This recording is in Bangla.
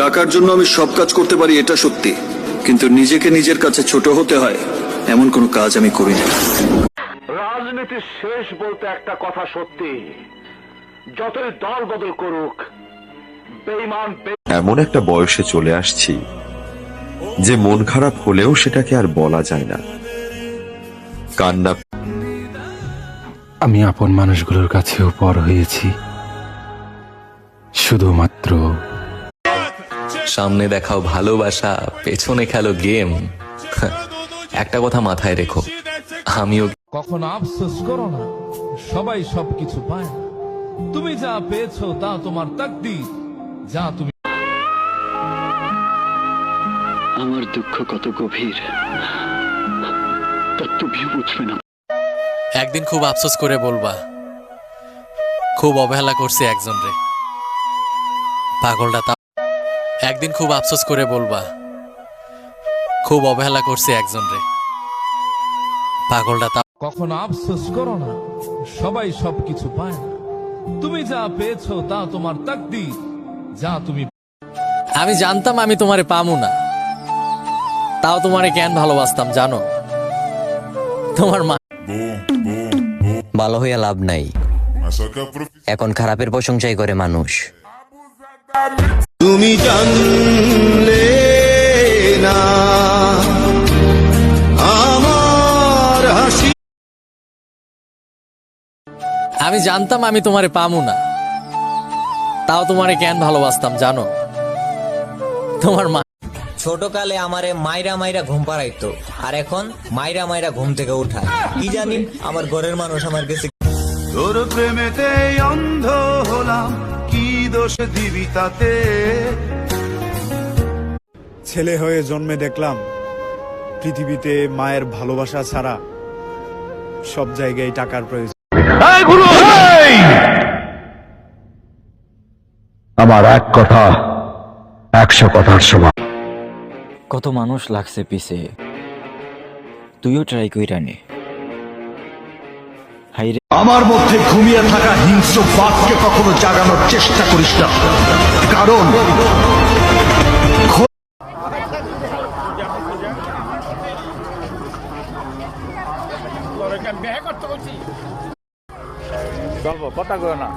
টাকার জন্য আমি সব কাজ করতে পারি এটা সত্যি, কিন্তু নিজেকে নিজের কাছে ছোট হতে হয় এমন কোনো কাজ আমি করি না। রাজনীতির শেষ বলতে একটা কথা সত্যি, যতই দল বদল করুক বেঈমান এমন একটা বয়সে চলে আসছি যে মন খারাপ হলেও সেটাকে আর বলা যায় না। কান্না। আমি আপন মানুষগুলোর কাছেও পর হয়েছি, শুধুমাত্র সামনে দেখাও ভালোবাসা, পেছনে খেলো গেম। একটা কথা মাথায় রেখো, আমিও কখনো আফসোস করো না, সবাই সবকিছু পায় না। তুমি যা পেয়েছো তা তোমার তাকদীর, যা তুমি। আমার দুঃখ কত গভীর তা তুমিও বুঝবে না। একদিন খুব আফসোস করে বলবা, খুব অবহেলা করছি একজন রে, পাগলটা। একদিন খুব আফসোস করে বলবা, খুব অবহেলা করছি একজন রে, পাগলটা। কখনো আফসোস করো না, সবাই সবকিছু পায় না। তুমি যা পেয়েছো তা তোমার তাকদীর, যা তুমি। আমি জানতাম আমি তোমারে পামু না, তাও তোমারে কেন ভালোবাসতাম জানো? তোমার মা। ভালো হইয়া লাভ নাই, এখন খারাপের প্রশংসাই করে মানুষ। তুমি জানলে না আমার হাসি। আমি জানতাম আমি তোমারে পামু না, তাও তোমারে কেন ভালোবাসতাম জানো? তোমার মা। ছোটকালে আমারে মাইরা মাইরা ঘুম পাড়াইতো, আর এখন মাইরা মাইরা ঘুম থেকে উঠায়। কি জানি আমার ঘরের মানুষ আমার কাছে। তোর প্রেমেতে অন্ধ হলাম, কি দোষ দিবি তাতে। ছেলে হয়ে জন্মে দেখলাম পৃথিবীতে মায়ের ভালোবাসা ছাড়া সব জায়গায় টাকার প্রয়োজন। আমার এক কথা 100 কথার সমান। কত মানুষ লাগছে পিছে, তুইও ট্রাই কইরা নে। আমার মধ্যে ঘুমিয়ে থাকা হিংস্র বাঘকে কখনো জাগানোর চেষ্টা করিস না, কারণ কথা কয় না।